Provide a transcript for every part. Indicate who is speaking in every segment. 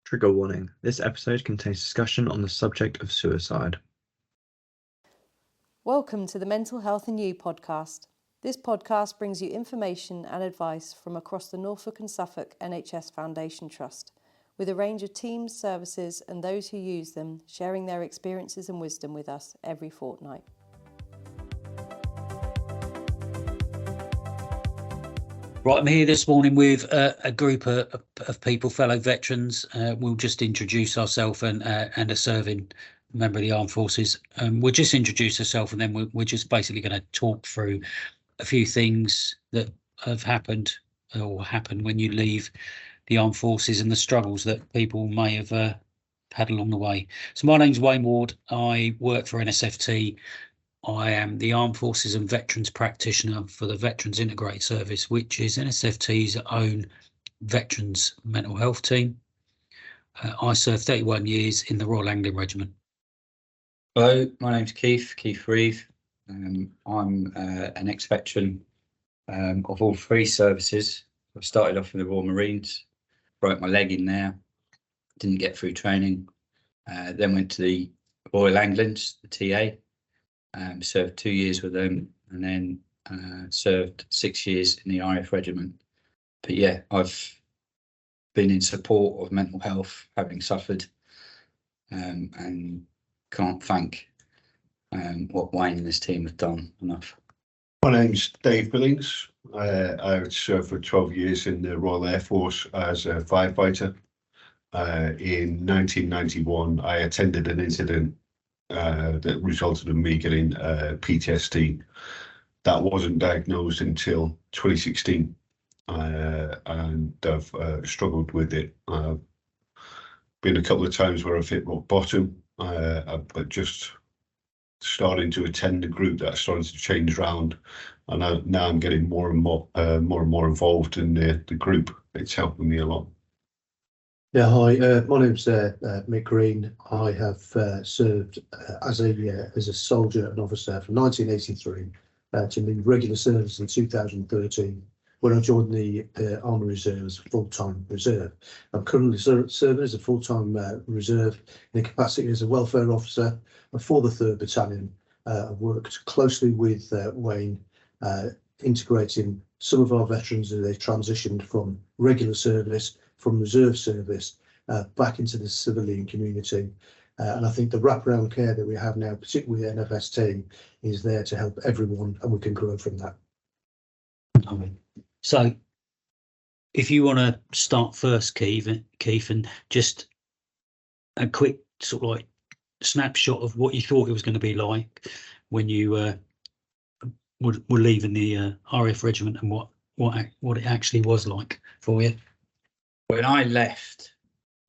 Speaker 1: Trigger warning. This episode contains discussion on the subject of suicide.
Speaker 2: Welcome to the Mental Health and You podcast. This podcast brings you information and advice from across the Norfolk and Suffolk NHS Foundation Trust, with a range of teams, services and those who use them sharing their experiences and wisdom with us every fortnight.
Speaker 3: Right, I'm here this morning with a group of people, fellow veterans. We'll just introduce ourselves and a serving member of the Armed Forces. We'll just introduce ourselves and then we're just basically going to talk through a few things that have happened or happen when you leave the Armed Forces and the struggles that people may have had along the way. So my name's Wayne Ward. I work for NSFT. I am the Armed Forces and Veterans Practitioner for the Veterans Integrated Service, which is NSFT's own veterans mental health team. I served 31 years in the Royal Anglian Regiment.
Speaker 4: Hello, my name's Keith Reeve. I'm an ex-veteran of all three services. I started off in the Royal Marines, broke my leg in there, didn't get through training, then went to the Royal Anglians, the TA. Served 2 years with them and then served 6 years in the RAF regiment. But yeah, I've been in support of mental health, having suffered, and can't thank what Wayne and his team have done enough.
Speaker 5: My name's Dave Billings. I served for 12 years in the Royal Air Force as a firefighter. In 1991, I attended an incident that resulted in me getting PTSD. That wasn't diagnosed until 2016, and I've struggled with it. I've been a couple of times where I've hit rock bottom, but just starting to attend a group that started to change around, and now I'm getting more and more involved in the group. It's helping me a lot.
Speaker 6: Yeah, hi. My name's Mick Green. I have served as a soldier and officer from 1983 to the regular service in 2013, when I joined the Army Reserve as a full-time reserve. I'm currently serving as a full-time reserve in the capacity as a welfare officer for the 3rd Battalion. I've worked closely with Wayne, integrating some of our veterans as they transitioned from regular service, from reserve service, back into the civilian community. And I think the wraparound care that we have now, particularly with NFST, is there to help everyone, and we can grow from that.
Speaker 3: So if you want to start first, Keith, and just a quick sort of like snapshot of what you thought it was going to be like when you were leaving the RAF regiment and what it actually was like for you.
Speaker 4: When I left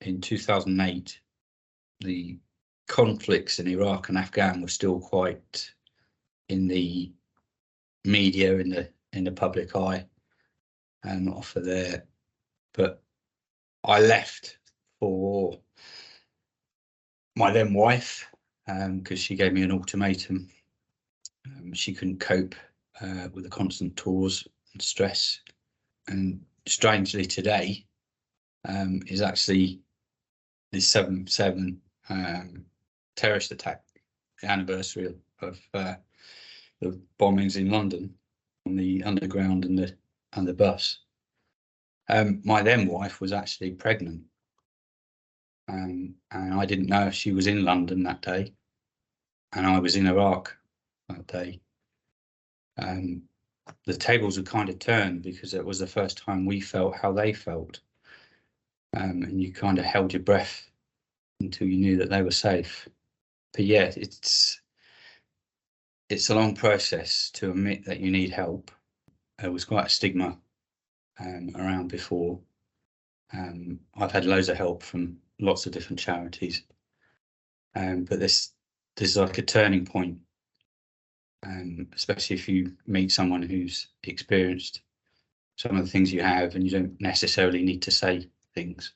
Speaker 4: in 2008, the conflicts in Iraq and Afghan were still quite in the media, in the public eye, and not for there. But I left for my then wife because she gave me an ultimatum. She couldn't cope with the constant tours and stress. And strangely today, is actually the 7/7 terrorist attack, the anniversary of the bombings in London on the underground and the bus. My then wife was actually pregnant, and I didn't know if she was in London that day, and I was in Iraq that day. The tables had kind of turned because it was the first time we felt how they felt. And you kind of held your breath until you knew that they were safe. But yeah, it's a long process to admit that you need help. There was quite a stigma around before. I've had loads of help from lots of different charities, but this is like a turning point, especially if you meet someone who's experienced some of the things you have, and you don't necessarily need to say things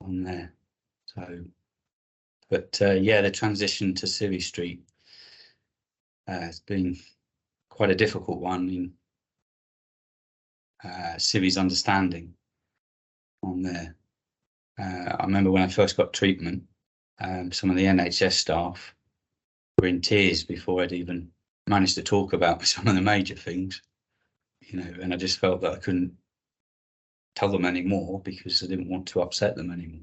Speaker 4: on there. So, but yeah, the transition to Civvy Street has been quite a difficult one in Civvy's understanding on there. I remember when I first got treatment, some of the NHS staff were in tears before I'd even managed to talk about some of the major things, you know, and I just felt that I couldn't tell them anymore because I didn't want to upset them anymore.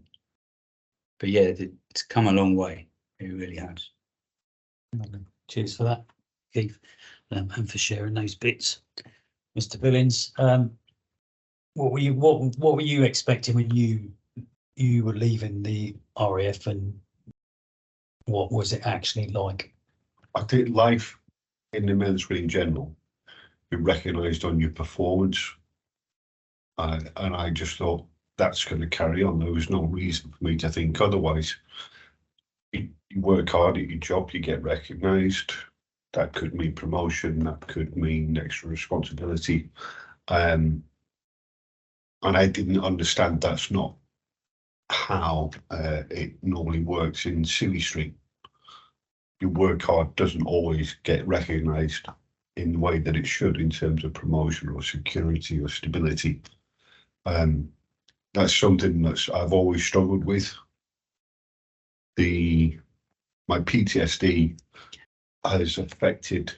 Speaker 4: But yeah, it's come a long way. It really has.
Speaker 3: Cheers for that, Keith, and for sharing those bits. Mr. Billings, what were you expecting when you were leaving the RAF, and what was it actually like?
Speaker 5: I think life in the military in general, you're recognised on your performance, and I just thought that's going to carry on. There was no reason for me to think otherwise. You work hard at your job, you get recognised. That could mean promotion, that could mean extra responsibility. And I didn't understand that's not how it normally works in Civvy Street. Your work hard doesn't always get recognised in the way that it should in terms of promotion or security or stability. That's something that I've always struggled with. My PTSD has affected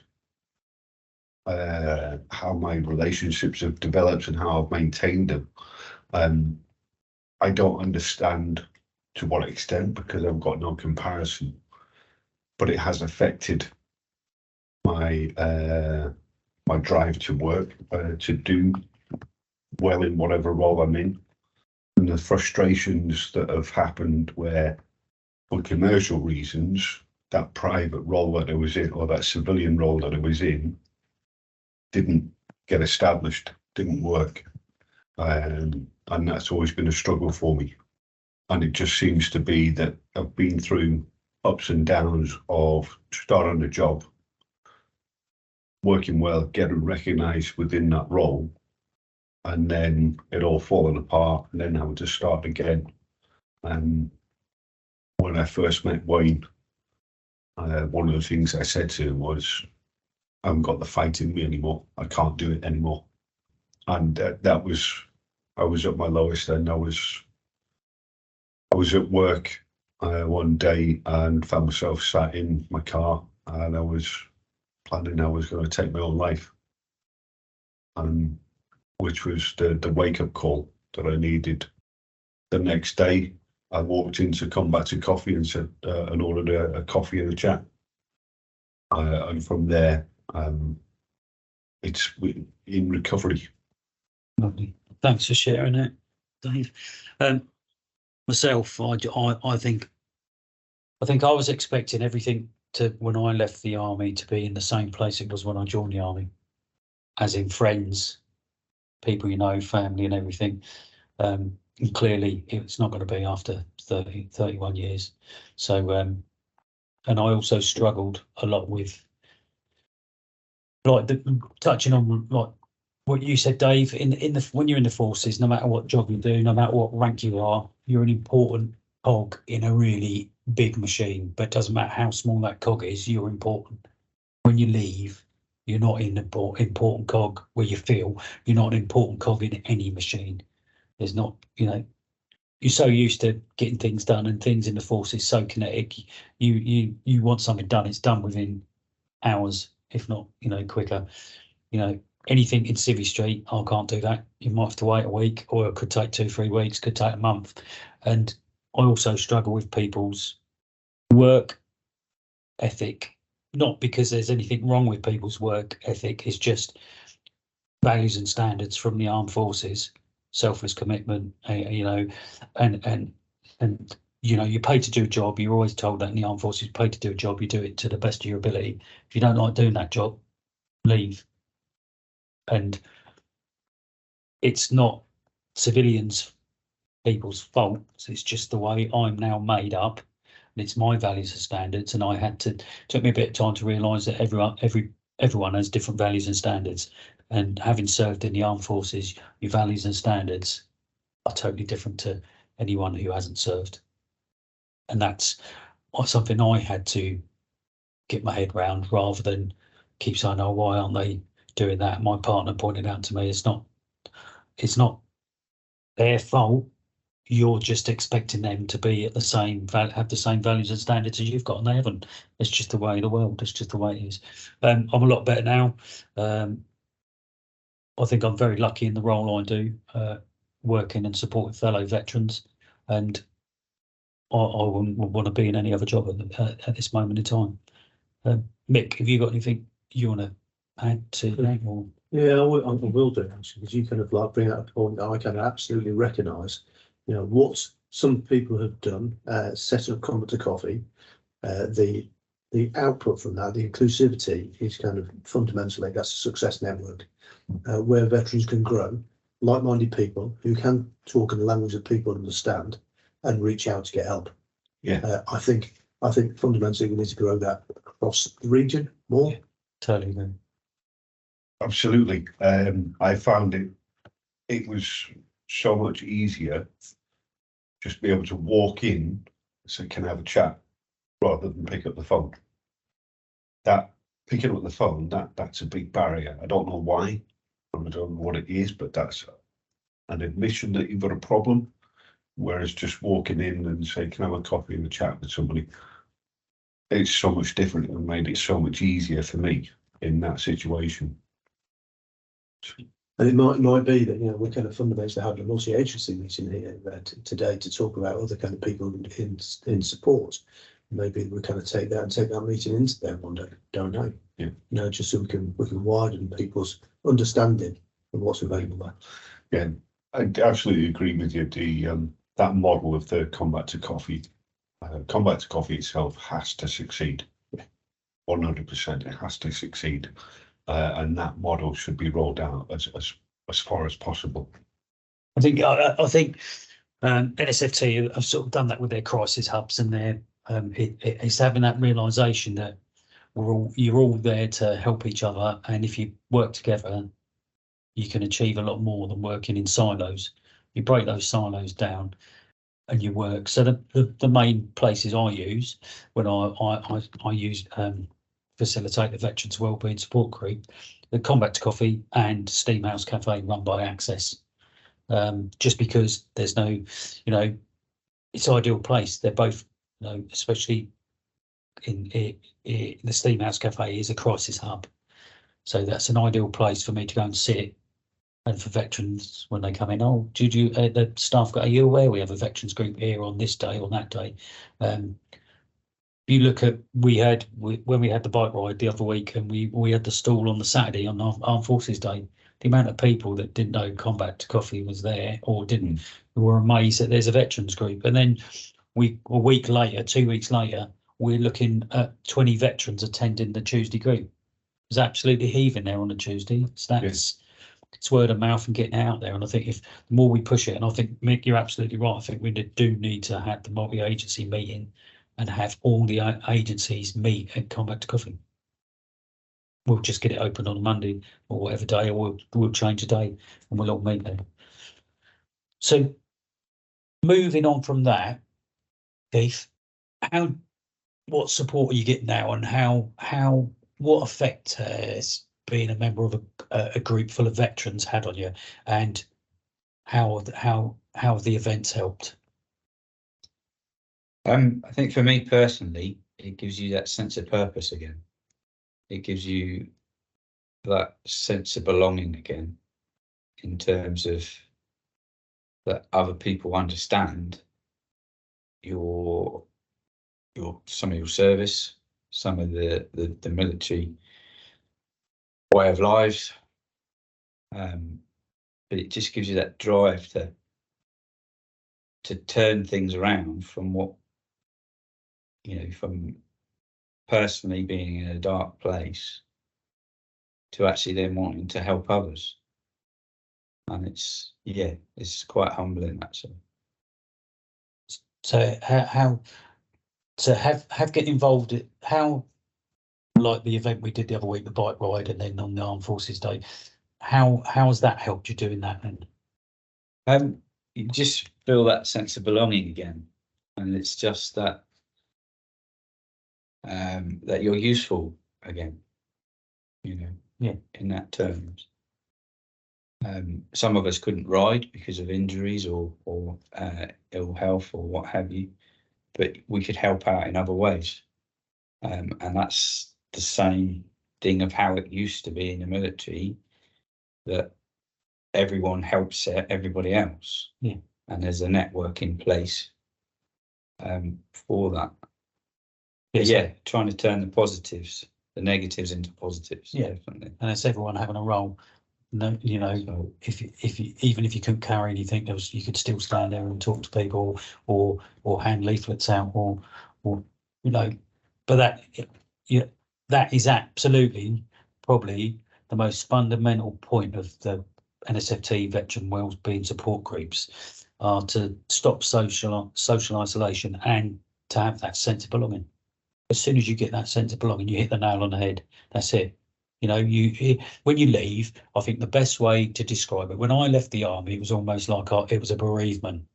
Speaker 5: how my relationships have developed and how I've maintained them. I don't understand to what extent, because I've got no comparison, but it has affected my my drive to work, to do well in whatever role I'm in, and the frustrations that have happened where, for commercial reasons, that private role that I was in, or that civilian role that I was in, didn't get established, didn't work. And that's always been a struggle for me. And it just seems to be that I've been through ups and downs of starting a job, working well, getting recognised within that role, and then it all falling apart, and then having to start again. And when I first met Wayne, one of the things I said to him was, I haven't got the fight in me anymore. I can't do it anymore. And that was, I was at my lowest then. I was at work one day and found myself sat in my car, and I was planning I was going to take my own life. Which was the wake-up call that I needed. The next day, I walked in to come back to coffee and said, and ordered a coffee and a chat. And from there, it's in recovery.
Speaker 3: Lovely. Thanks for sharing it, Dave. Myself, I think I was expecting everything to, when I left the army, to be in the same place it was when I joined the army, as in friends, people you know, family and everything. And clearly it's not going to be after 31 years. So, and I also struggled a lot with, like, touching on like what you said, Dave, when you're in the forces, no matter what job you do, no matter what rank you are, you're an important cog in a really big machine. But it doesn't matter how small that cog is, you're important. When you leave, you're not an important cog where you feel you're not an important cog in any machine. There's not, you know, you're so used to getting things done, and things in the forces so kinetic. You want something done, it's done within hours, if not, you know, quicker. You know, anything in Civvy Street, I can't do that. You might have to wait a week, or it could take 2-3 weeks, could take a month. And I also struggle with people's work ethic, not because there's anything wrong with people's work ethic, it's just values and standards from the armed forces, selfless commitment, you know, and you know, you're paid to do a job. You're always told that in the armed forces, you're paid to do a job, you do it to the best of your ability. If you don't like doing that job, leave. And it's not civilians, people's fault. It's just the way I'm now made up, and it's my values and standards. And I had to, took me a bit of time to realise that everyone has different values and standards. And having served in the armed forces, your values and standards are totally different to anyone who hasn't served. And that's something I had to get my head round, rather than keep saying, oh, why aren't they doing that? My partner pointed out to me, it's not their fault. you're just expecting them to be at the same have the same values and standards as you've got, and they haven't. It's just the way of the world. It's just the way it is. I'm a lot better now. I think I'm very lucky in the role I do, working and supporting fellow veterans, and I wouldn't want to be in any other job at this moment in time. Mick, have you got anything you want to add to that? Or?
Speaker 6: Yeah, I will do, actually, because you kind of like bring out a point that I can absolutely recognise. You know, what some people have done, setting up Combat to Coffee, the output from that, the inclusivity is kind of fundamentally, that's a success network where veterans can grow, like-minded people who can talk in the language that people understand and reach out to get help.
Speaker 5: Yeah.
Speaker 6: I think fundamentally we need to grow that across the region more.
Speaker 3: Totally agree.
Speaker 5: Absolutely. I found it was so much easier just to be able to walk in and say, can I have a chat, rather than pick up the phone. That picking up the phone, that's a big barrier. I don't know why. I don't know what it is, but that's an admission that you've got a problem. Whereas just walking in and say, can I have a coffee and a chat with somebody? It's so much different and made it so much easier for me in that situation.
Speaker 6: And it might be that, you know, we're kind of fundamentally having a multi-agency meeting here today to talk about other kind of people in support. Maybe we kind of take that meeting into there one day. Don't know.
Speaker 5: Yeah.
Speaker 6: You know, just so we can widen people's understanding of what's available there.
Speaker 5: Yeah, I absolutely agree with you. That model of the Combat to Coffee, Combat to Coffee itself has to succeed. 100%, it has to succeed. And that model should be rolled out as far as possible.
Speaker 3: I think NSFT have sort of done that with their crisis hubs, and their it's having that realization that you're all there to help each other, and if you work together, you can achieve a lot more than working in silos. You break those silos down, and you work. So the main places I use when I use facilitate the Veterans Wellbeing Support Group, the Combat to Coffee and Steamhouse Cafe run by Access, just because there's no, you know, it's an ideal place. They're both, you know, especially in the Steamhouse Cafe is a crisis hub, so that's an ideal place for me to go and sit. And for veterans, when they come in, oh, did you the staff go, are you aware we have a veterans group here on this day, on that day? You look at when we had the bike ride the other week, and we had the stall on the Saturday on Armed Forces Day. The amount of people that didn't know Combat to Coffee was there, or didn't, who were amazed that there's a veterans group. And then a week later, 2 weeks later, we're looking at 20 veterans attending the Tuesday group. It was absolutely heaving there on a Tuesday. So that's it's word of mouth and getting out there. And I think if the more we push it, and I think, Mick, you're absolutely right. I think we do need to have the multi-agency meeting and have all the agencies meet and Combat to Coffee. We'll just get it open on a Monday or whatever day, or we'll change the day and we'll all meet there. So moving on from that, Keith, what support are you getting now, and what effect has being a member of a group full of veterans had on you, and how have the events helped?
Speaker 4: I think for me personally, it gives you that sense of purpose again. It gives you that sense of belonging again, in terms of that other people understand some of your service, some of the military way of life, but it just gives you that drive to turn things around from what, you know, from personally being in a dark place to actually then wanting to help others. And it's quite humbling, actually.
Speaker 3: So how to have get involved, how, like the event we did the other week, the bike ride, and then on the Armed Forces Day, how has that helped you doing that then?
Speaker 4: You just feel that sense of belonging again, and it's just that that you're useful again, you know, in that terms. Some of us couldn't ride because of injuries or ill health or what have you, but we could help out in other ways. And that's the same thing of how it used to be in the military, that everyone helps everybody else.
Speaker 3: Yeah.
Speaker 4: And there's a network in place for that. But yeah, trying to turn the negatives into positives.
Speaker 3: Yeah.
Speaker 4: Definitely.
Speaker 3: And it's everyone having a role. No, you know,
Speaker 4: So,
Speaker 3: if you, even if you couldn't carry anything, you could still stand there and talk to people, or hand leaflets out, or you know. But that is absolutely probably the most fundamental point of the NSFT veteran wellbeing support groups, are to stop social isolation and to have that sense of belonging. As soon as you get that sense of belonging, you hit the nail on the head. That's it. You know, when you leave, I think the best way to describe it, when I left the army, it was almost like it was a bereavement.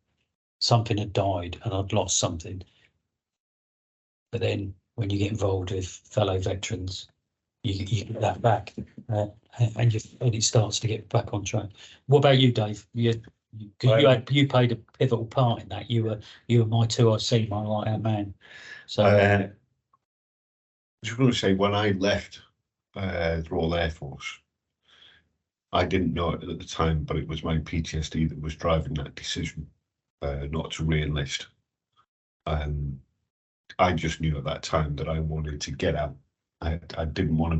Speaker 3: Something had died and I'd lost something. But then when you get involved with fellow veterans, you get that back, and it starts to get back on track. What about you, Dave? You played a pivotal part in that. You were my 2IC, my right-hand man. So
Speaker 5: I was going to say, when I left the Royal Air Force, I didn't know it at the time, but it was my PTSD that was driving that decision not to re-enlist. I just knew at that time that I wanted to get out. I didn't want to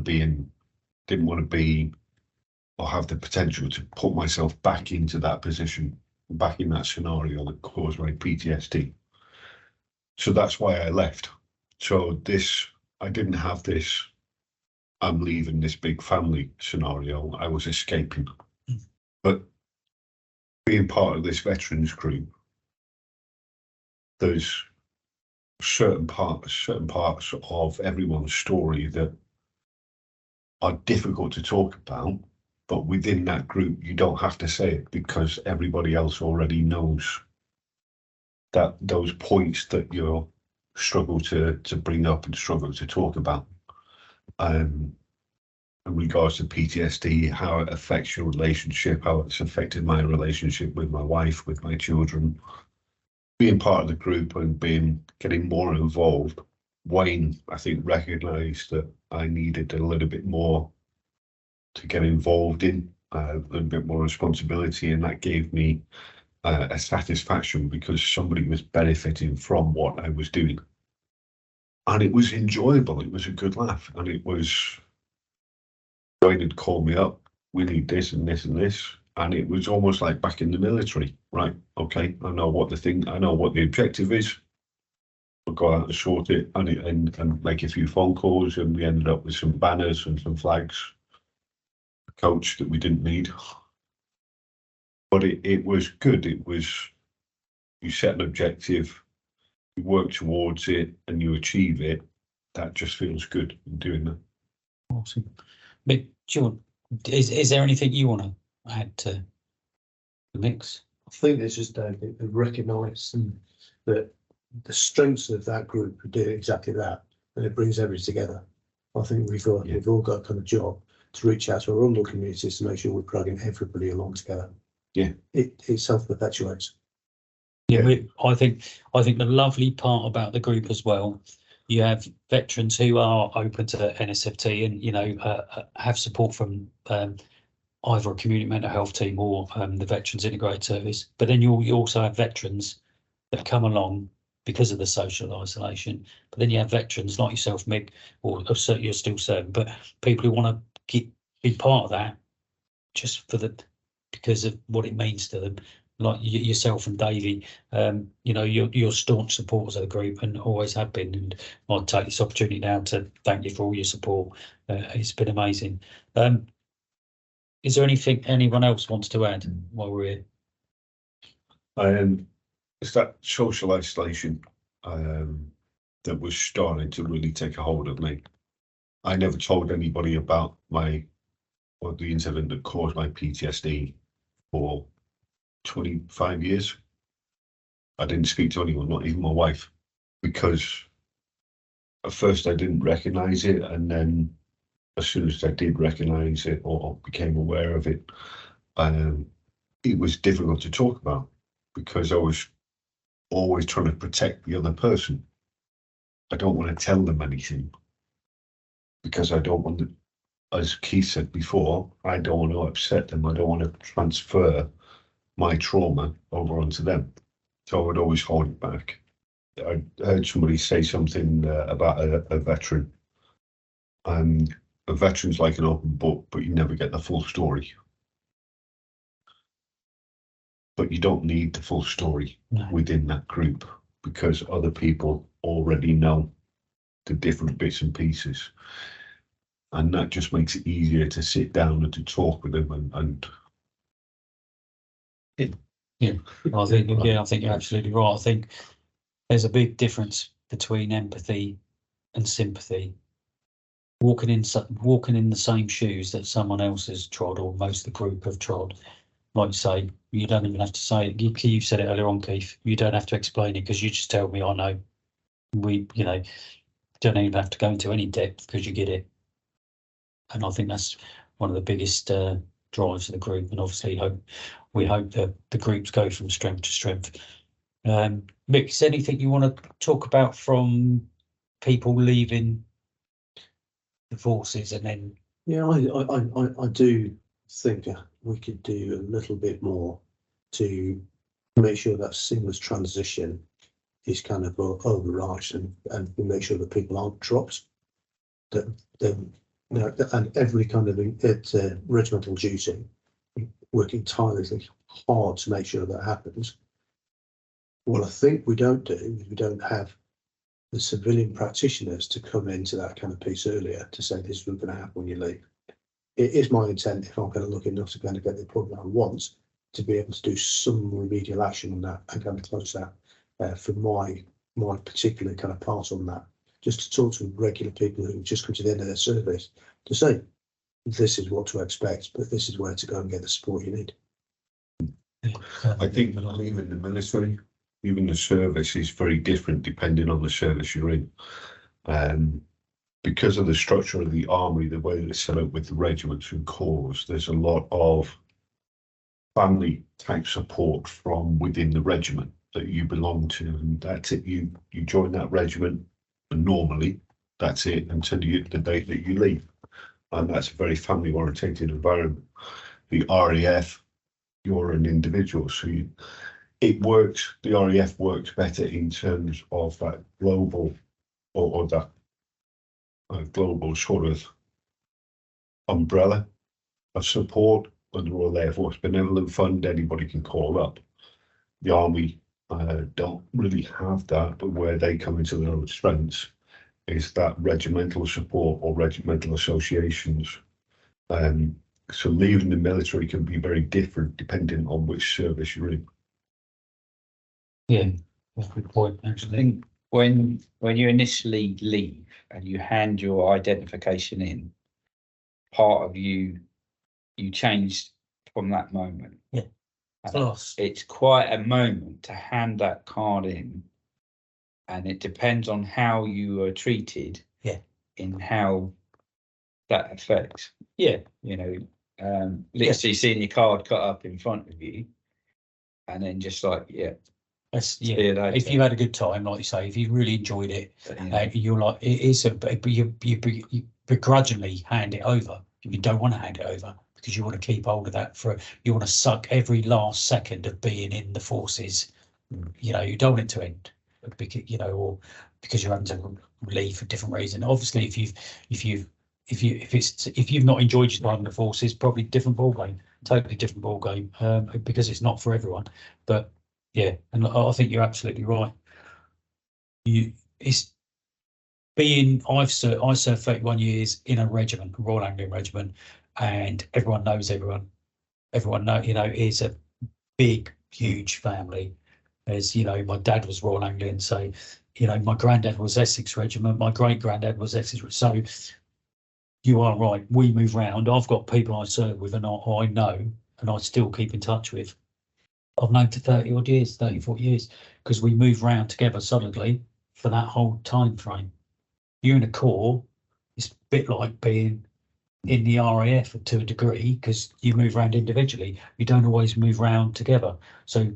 Speaker 5: be or have the potential to put myself back into that position, back in that scenario that caused my PTSD. So that's why I left. So I didn't have this, I'm leaving this big family scenario. I was escaping. But being part of this veterans group, there's certain parts of everyone's story that are difficult to talk about, but within that group you don't have to say it, because everybody else already knows that those points that you struggle to bring up and struggle to talk about. In regards to PTSD, how it affects your relationship, how it's affected my relationship with my wife, with my children. Being part of the group and getting more involved, Wayne, I think, recognised that I needed a little bit more to get involved in, a little bit more responsibility, and that gave me a satisfaction because somebody was benefiting from what I was doing. And it was enjoyable, it was a good laugh, and it was, Wayne had called me up, we need this and this and this. And it was almost like back in the military, right? Okay, I know what the objective is. We'll go out and sort it and make a few phone calls, and we ended up with some banners and some flags, a coach that we didn't need. But it was good. It was, you set an objective, you work towards it, and you achieve it. That just feels good in doing that.
Speaker 3: Awesome. But John, is there anything you want to add to the mix?
Speaker 6: I think it's just recognising that the strengths of that group do exactly that, and it brings everything together. I think we've all got a kind of job to reach out to our own little communities to make sure we're plugging everybody along together.
Speaker 5: Yeah,
Speaker 6: it self-perpetuates.
Speaker 3: Yeah, I think the lovely part about the group as well, you have veterans who are open to NSFT and have support from either a community mental health team or the Veterans Integrated Service. But then you also have veterans that come along because of the social isolation. But then you have veterans like yourself, Mick, or you're still serving, but people who want to be part of that just because of what it means to them, like yourself and Davey. You're staunch supporters of the group and always have been. And I'll take this opportunity now to thank you for all your support. It's been amazing. Is there anything anyone else wants to add while we're
Speaker 5: here? It's that social isolation that was starting to really take a hold of me. I never told anybody about the incident that caused my PTSD for 25 years. I didn't speak to anyone, not even my wife, because at first I didn't recognise it, and then as soon as I did recognise it or became aware of it, it was difficult to talk about because I was always trying to protect the other person. I don't want to tell them anything because I don't want to, as Keith said before, I don't want to upset them. I don't want to transfer my trauma over onto them. So I would always hold it back. I heard somebody say something about a veteran. And a veteran's like an open book, but you never get the full story. But you don't need the full story within that group because other people already know the different bits and pieces. And that just makes it easier to sit down and to talk with them and
Speaker 3: I think you're absolutely right. I think there's a big difference between empathy and sympathy. Walking in the same shoes that someone else has trod, or most of the group have trod. Like you say, you don't even have to say it. You said it earlier on, Keith. You don't have to explain it because you just tell me, I know. We, don't even have to go into any depth because you get it. And I think that's one of the biggest drives of the group. And obviously, we hope that the groups go from strength to strength. Mick, is there anything you want to talk about from people leaving the forces and then?
Speaker 6: Yeah, I do think we could do a little bit more to make sure that seamless transition is kind of overarching and make sure that people aren't dropped. And every kind of regimental duty, working tirelessly hard to make sure that happens. What I think we don't do is we don't have the civilian practitioners to come into that kind of piece earlier to say this is what's going to happen when you leave. It is my intent, if I'm going to look enough to kind of get the appointment I want, to be able to do some remedial action on that and kind of close that for my particular kind of part on that. Just to talk to regular people who just come to the end of their service to say, this is what to expect, but this is where to go and get the support you need.
Speaker 5: I think leaving the military, even the service is very different depending on the service you're in. Because of the structure of the army, the way that it's set up with the regiments and corps, there's a lot of family type support from within the regiment that you belong to, and that's it. You join that regiment, and normally that's it until the day that you leave, and that's a very family orientated environment. The RAF, you're an individual, so it works. The RAF works better in terms of that global or that global sort of umbrella of support. And the Royal Air Force Benevolent Fund, anybody can call up. The Army don't really have that, but where they come into their own strengths is that regimental support or regimental associations. So leaving the military can be very different depending on which service you're in.
Speaker 3: Yeah, that's a good point, actually.
Speaker 4: I think when you initially leave and you hand your identification in, part of you changed from that moment.
Speaker 3: Yeah.
Speaker 4: It's quite a moment to hand that card in, and it depends on how you are treated.
Speaker 3: Yeah.
Speaker 4: In how that affects. Yeah. Literally seeing your card cut up in front of you, and then just like,
Speaker 3: if you had a good time, like you say, if you really enjoyed it, you're like, it is but you begrudgingly hand it over. You don't want to hand it over because you want to keep hold of that you want to suck every last second of being in the forces. You don't want it to end because or because you're having to leave for different reasons. Obviously, if you've not enjoyed your time in the forces, probably totally different ball game, because it's not for everyone. But yeah, and I think you're absolutely right. I served 31 years in a regiment, a Royal Anglian Regiment, and everyone knows everyone. Everyone it's a big, huge family. As my dad was Royal Anglian, so my granddad was Essex Regiment, my great granddad was Essex. So you are right. We move round. I've got people I serve with and I know, and I still keep in touch with. I've known for 30 odd years, 34 years, because we move round together solidly for that whole time frame. You're in a corps, it's a bit like being in the RAF to a degree, because you move around individually. You don't always move around together. So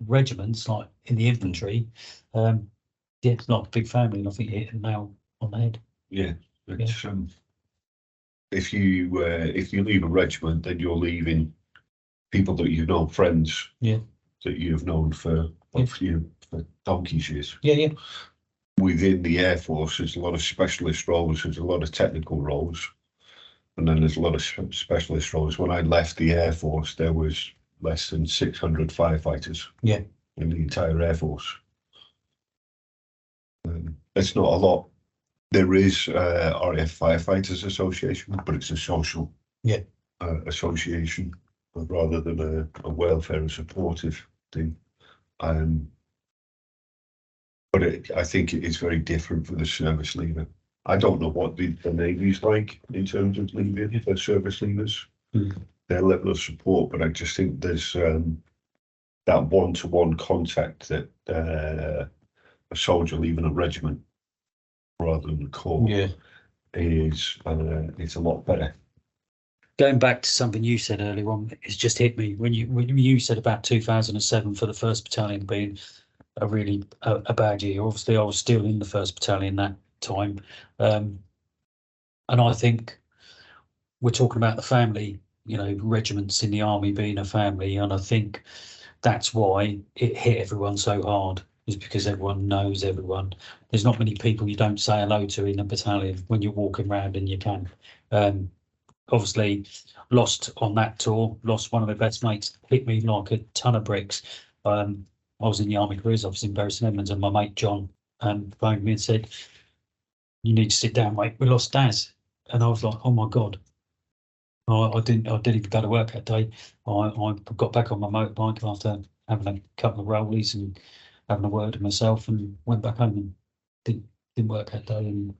Speaker 3: regiments like in the infantry, yeah, it's not a big family, and I think you hit the nail on the head.
Speaker 5: Yeah, it's, if you leave a regiment, then you're leaving people that you've known, friends, that you've known for donkey's years.
Speaker 3: Yeah.
Speaker 5: Within the Air Force, there's a lot of specialist roles, there's a lot of technical roles, and then there's a lot of specialist roles. When I left the Air Force, there was less than 600 firefighters in the entire Air Force. It's not a lot. There is RAF Firefighters Association, but it's a social association rather than a welfare and supportive thing. But I think it is very different for the service leaver. I don't know what the Navy's like in terms of leaving for service leavers, their level of support, but I just think there's that one-to-one contact that a soldier leaving a regiment rather than the corps is it's a lot better.
Speaker 3: Going back to something you said earlier on, it's just hit me when you said about 2007 for the 1st Battalion being a really a bad year. Obviously, I was still in the 1st Battalion that time, and I think we're talking about the family, regiments in the army being a family, and I think that's why it hit everyone so hard, is because everyone knows everyone. There's not many people you don't say hello to in a battalion when you're walking around, and you can. Obviously, lost on that tour, lost one of my best mates, hit me like a ton of bricks. I was in the Army Careers Office in Bury St Edmunds, and my mate John phoned me and said, "You need to sit down, mate. We lost Daz." And I was like, "Oh my God." I didn't even go to work that day. I got back on my motorbike after having a couple of rollies and having a word with myself, and went back home and didn't work that day. And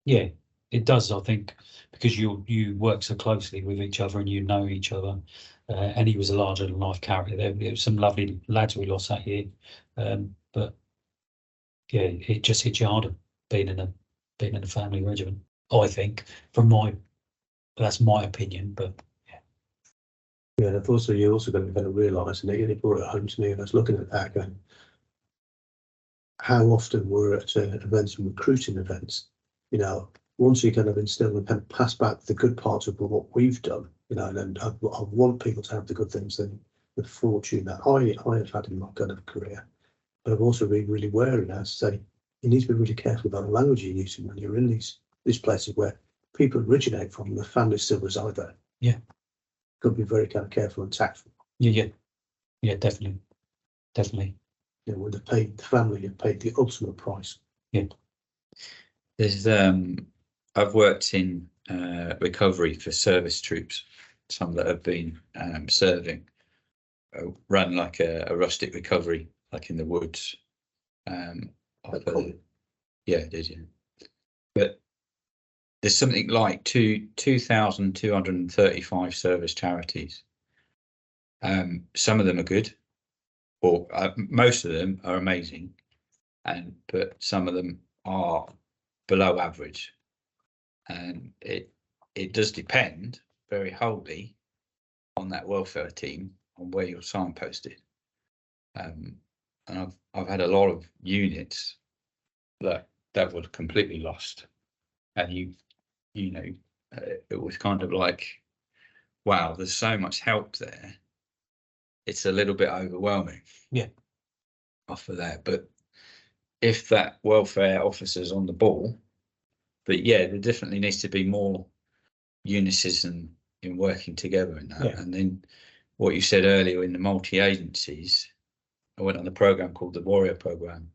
Speaker 3: yeah, it does, I think, because you work so closely with each other and you know each other. And he was a larger than life character. There was some lovely lads we lost that year, but yeah, it just hits you harder being in a family regiment. I think, that's my opinion, but
Speaker 6: yeah. And also, you also got to realise, and they brought it home to me, and I was looking at that going, how often we're at events and recruiting events, once you kind of instill and kind of pass back the good parts of what we've done, and then I want people to have the good things, then the fortune that I have had in my kind of career. But I've also been really wary now to say, you need to be really careful about the language you're using when you're in these places where people originate from, the family still reside there.
Speaker 3: Yeah.
Speaker 6: Got to be very kind of careful and tactful.
Speaker 3: Yeah, definitely.
Speaker 6: When the family have paid the ultimate price.
Speaker 3: Yeah.
Speaker 4: There's I've worked in recovery for service troops, some that have been serving, run like a rustic recovery, like in the woods. Yeah, it did, yeah. But there's something like 2,235 service charities. Some of them are good, or most of them are amazing, but some of them are below average, and it does depend very wholly on that welfare team, on where you're signposted. And I've had a lot of units that were completely lost, and it was kind of like, wow, there's so much help there. It's a little bit overwhelming.
Speaker 3: Yeah.
Speaker 4: Off of that, but if that welfare officer's on the ball, but yeah, there definitely needs to be more unicism in working together in that. Yeah. And then what you said earlier in the multi-agencies, I went on the program called the Warrior Program,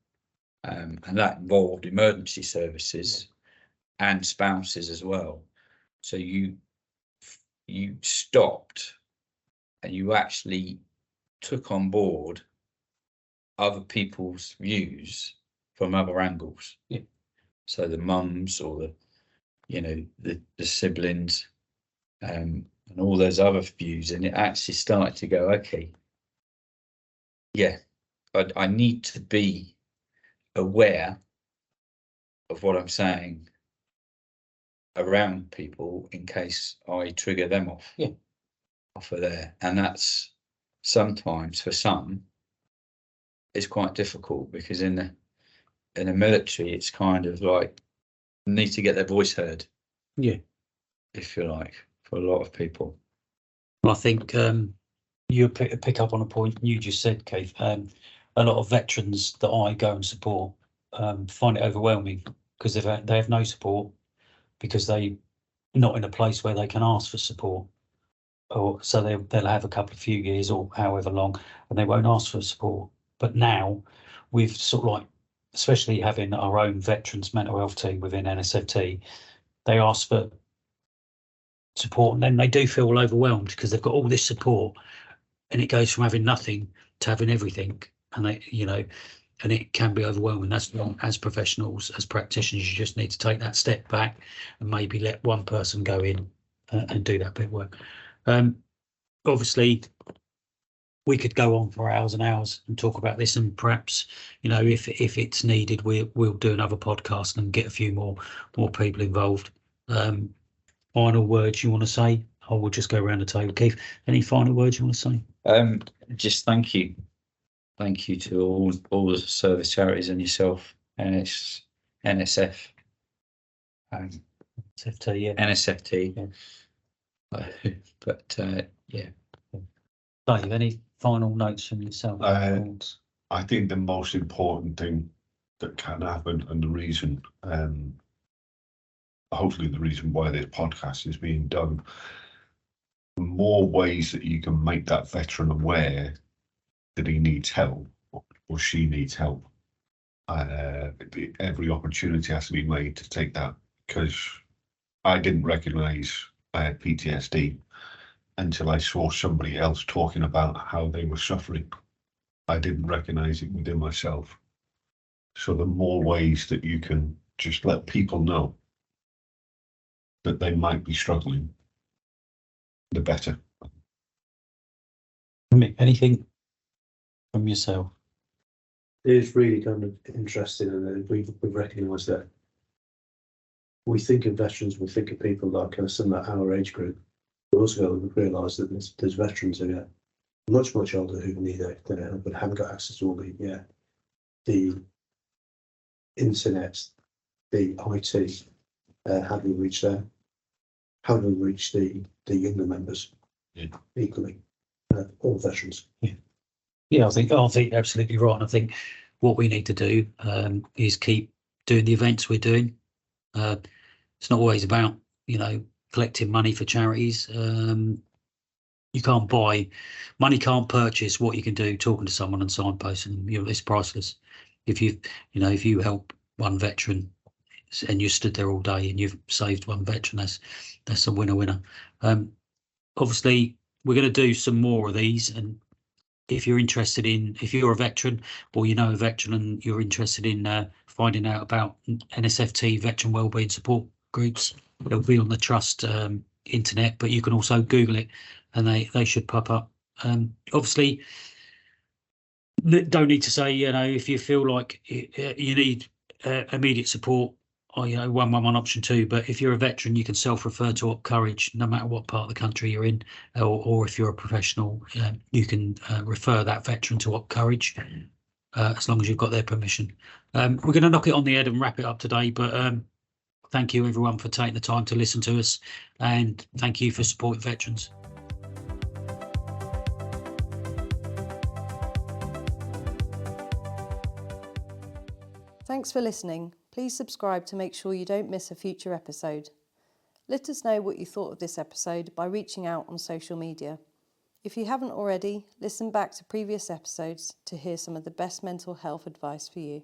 Speaker 4: and that involved emergency services and spouses as well. So you stopped and you actually took on board other people's views from other angles.
Speaker 3: Yeah.
Speaker 4: So the mums or the siblings, and all those other views, and it actually started to go, okay, yeah, I need to be aware of what I'm saying around people in case I trigger them off.
Speaker 3: Yeah.
Speaker 4: Off of there. And that's sometimes for some, it's quite difficult because in the military, it's kind of like need to get their voice heard.
Speaker 3: Yeah.
Speaker 4: If you like, for a lot of people.
Speaker 3: I think you pick up on a point you just said, Keith. A lot of veterans that I go and support find it overwhelming because they have no support, because they're not in a place where they can ask for support, or so they'll have a couple of few years or however long, and they won't ask for support. But now, with sort of like, especially having our own veterans mental health team within NSFT, they ask for support, and then they do feel overwhelmed because they've got all this support, and it goes from having nothing to having everything, and they, and it can be overwhelming. That's not, as professionals, as practitioners, you just need to take that step back and maybe let one person go in and do that bit of work. Obviously, we could go on for hours and hours and talk about this, and perhaps, if it's needed, we'll do another podcast and get a few more people involved. Final words you want to say? I will just go around the table. Keith, any final words you want to say?
Speaker 4: Just thank you to all the service charities and yourself, NSF,
Speaker 3: NSFT, yeah.
Speaker 4: NSFT.
Speaker 3: Yeah.
Speaker 4: But yeah.
Speaker 3: Dave, any final notes from yourself?
Speaker 5: I think the most important thing that can happen, and the reason, hopefully the reason why this podcast is being done, more ways that you can make that veteran aware that he needs help or she needs help. Every opportunity has to be made to take that, because I didn't recognise I had PTSD until I saw somebody else talking about how they were suffering. I didn't recognise it within myself. So the more ways that you can just let people know that they might be struggling, the better.
Speaker 3: Anything from yourself?
Speaker 6: It is really kind of interesting, and we've recognised that we think of veterans, we think of people that are kind of similar to our age group. We also realise that there's veterans who are much older who need it, but haven't got access to all the internet, the IT. How do we reach them? How do we reach the younger members?
Speaker 5: Yeah.
Speaker 6: Equally, all veterans.
Speaker 3: Yeah, I think absolutely right. And I think what we need to do is keep doing the events we're doing. It's not always about, collecting money for charities. You can't buy, money can't purchase what you can do talking to someone and signposting. It's priceless. If you help one veteran and you stood there all day and you've saved one veteran, that's a winner. Obviously, we're going to do some more of these, and if you're a veteran, or a veteran and you're interested in finding out about NSFT veteran wellbeing support groups, it'll be on the Trust internet, but you can also Google it and they should pop up. Obviously, don't need to say, if you feel like you need immediate support, or 111 option 2, but if you're a veteran, you can self-refer to Op Courage, no matter what part of the country you're in, or if you're a professional, you can refer that veteran to Op Courage, as long as you've got their permission. We're going to knock it on the head and wrap it up today, but thank you everyone for taking the time to listen to us, and thank you for supporting veterans.
Speaker 2: Thanks for listening. Please subscribe to make sure you don't miss a future episode. Let us know what you thought of this episode by reaching out on social media. If you haven't already, listen back to previous episodes to hear some of the best mental health advice for you.